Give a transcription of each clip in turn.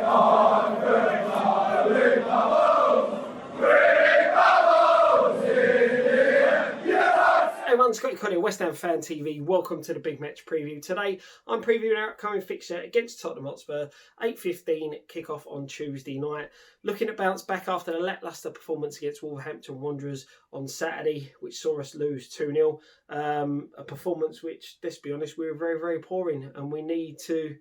Everyone, Scotty Connie, West Ham Fan TV. Welcome to the big match preview. Today, I'm previewing our upcoming fixture against Tottenham Hotspur. 8:15 kick-off on Tuesday night. Looking to bounce back after the lacklustre performance against Wolverhampton Wanderers on Saturday, which saw us lose 2-0. A performance which, let's be honest, we were very, very poor in, and we need to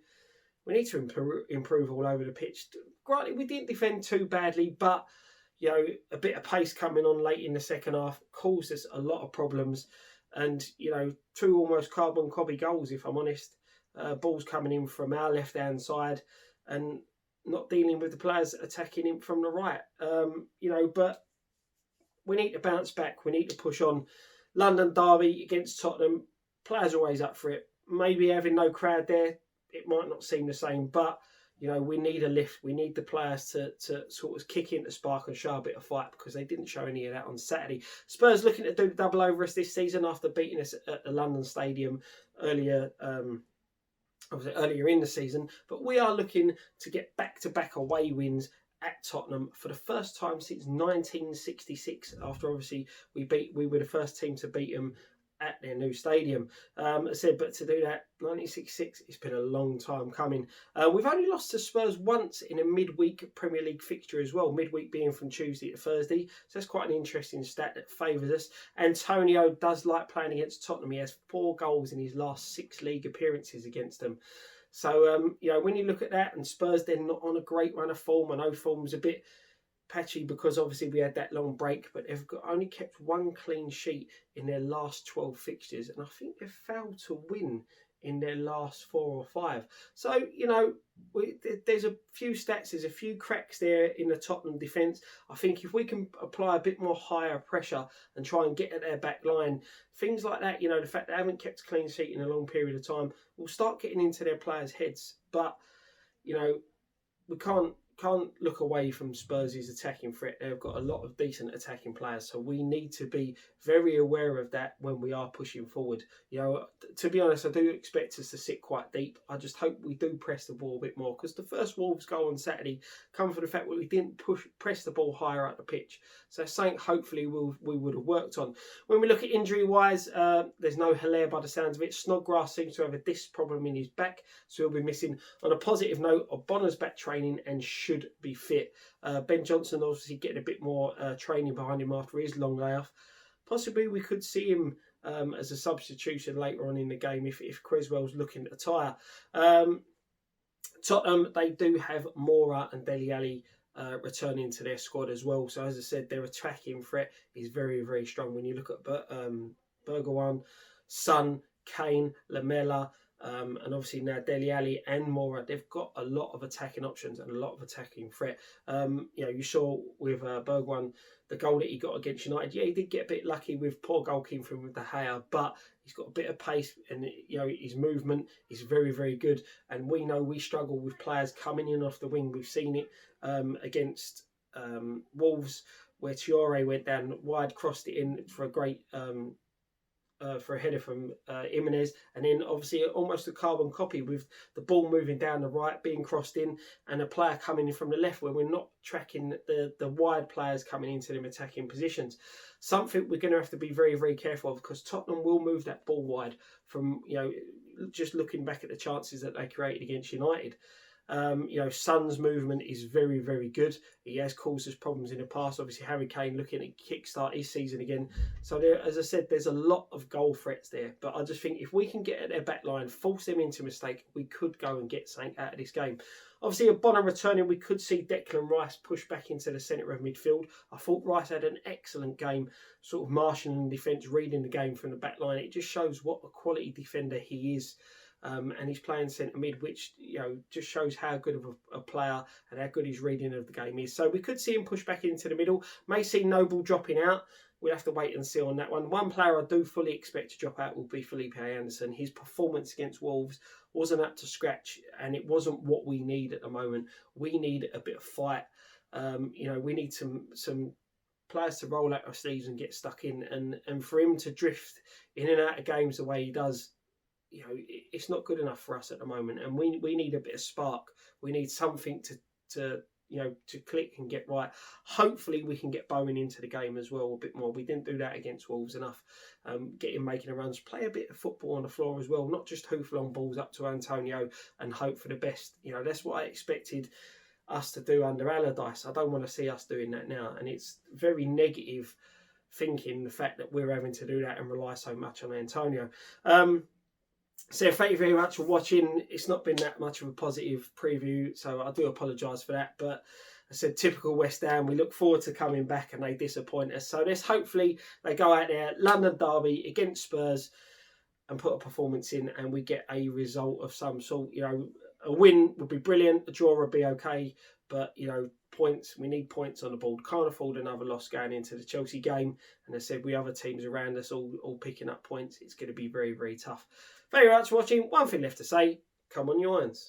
improve all over the pitch. Granted, we didn't defend too badly, but you know, a bit of pace coming on late in the second half caused us a lot of problems. And, you know, two almost carbon copy goals, if I'm honest. Balls coming in from our left-hand side and not dealing with the players attacking him from the right. You know, but we need to bounce back. We need to push on. London derby against Tottenham. Players are always up for it. Maybe having no crowd there, it might not seem the same, but you know, we need a lift. We need the players to sort of kick into spark and show a bit of fight, because they didn't show any of that on Saturday. Spurs looking to do the double over us this season after beating us at the London Stadium earlier in the season. But we are looking to get back-to-back away wins at Tottenham for the first time since 1966. After obviously we were the first team to beat them at their new stadium. I said, but to do that, 1966, it's been a long time coming. We've only lost to Spurs once in a midweek Premier League fixture as well, midweek being from Tuesday to Thursday. So that's quite an interesting stat that favours us. Antonio does like playing against Tottenham. He has 4 goals in his last 6 league appearances against them. So, you know, when you look at that, and Spurs, they're not on a great run of form. I know form's a bit patchy because obviously we had that long break, but they've only kept 1 clean sheet in their last 12 fixtures, and I think they've failed to win in their last 4 or 5. So, you know, there's a few stats, there's a few cracks there in the Tottenham defence. I think if we can apply a bit more higher pressure and try and get at their back line, things like that, you know, the fact they haven't kept a clean sheet in a long period of time, will start getting into their players' heads. But, you know, we can't look away from Spurs' attacking threat. They've got a lot of decent attacking players, so we need to be very aware of that when we are pushing forward. You know, to be honest, I do expect us to sit quite deep. I just hope we do press the ball a bit more, because the first Wolves goal on Saturday come from the fact that we didn't press the ball higher up the pitch. So that's something hopefully we would have worked on. When we look at injury-wise, there's no Hilaire by the sounds of it. Snodgrass seems to have a disc problem in his back, so he'll be missing. On a positive note, Obonna's back training and should be fit. Ben Johnson obviously getting a bit more training behind him after his long layoff. Possibly we could see him as a substitution later on in the game if Creswell's looking to tire. Tottenham, they do have Mora and Dele Alli returning to their squad as well. So as I said, their attacking threat is very, very strong. When you look at Bergwijn, Son, Kane, Lamela, and obviously now Dele Alli and Mora, they've got a lot of attacking options and a lot of attacking threat. You know, you saw with Bergwijn, the goal that he got against United. Yeah, he did get a bit lucky with poor goalkeeping with De Gea, but he's got a bit of pace, and you know his movement is very, very good. And we know we struggle with players coming in off the wing. We've seen it against Wolves, where Traoré went down wide, crossed it in for a great for a header from Jimenez, and then obviously almost a carbon copy with the ball moving down the right, being crossed in, and a player coming in from the left, where we're not tracking the wide players coming into them attacking positions. Something we're going to have to be very, very careful of, because Tottenham will move that ball wide from, you know, just looking back at the chances that they created against United. You know, Son's movement is very, very good. He has caused us problems in the past. Obviously, Harry Kane looking to kickstart his season again. So, there, as I said, there's a lot of goal threats there. But I just think if we can get at their back line, force them into mistake, we could go and get something out of this game. Obviously, Obonna returning, we could see Declan Rice push back into the centre of midfield. I thought Rice had an excellent game, sort of marshalling defence, reading the game from the back line. It just shows what a quality defender he is. And he's playing centre mid, which, you know, just shows how good of a player and how good his reading of the game is. So we could see him push back into the middle. May see Noble dropping out. We'll have to wait and see on that one. One player I do fully expect to drop out will be Felipe Anderson. His performance against Wolves wasn't up to scratch, and it wasn't what we need at the moment. We need a bit of fight. You know, we need some players to roll out our sleeves and get stuck in, and for him to drift in and out of games the way he does, you know, it's not good enough for us at the moment, and we need a bit of spark. We need something to click and get right. Hopefully we can get Bowen into the game as well a bit more. We didn't do that against Wolves enough. Get him making a runs, play a bit of football on the floor as well, not just hoof long balls up to Antonio and hope for the best. That's what I expected us to do under Allardyce. I don't want to see us doing that now, and it's very negative thinking, the fact that we're having to do that and rely so much on Antonio. So thank you very much for watching. It's not been that much of a positive preview, so I do apologise for that. But I said, typical West Ham. We look forward to coming back, and they disappoint us. So hopefully they go out there, London derby against Spurs, and put a performance in, and we get a result of some sort. A win would be brilliant. A draw would be okay, but points. We need points on the board. Can't afford another loss going into the Chelsea game. And I said, we other teams around us all picking up points. It's going to be very, very tough. Thank you very much for watching. One thing left to say, come on, you Irons.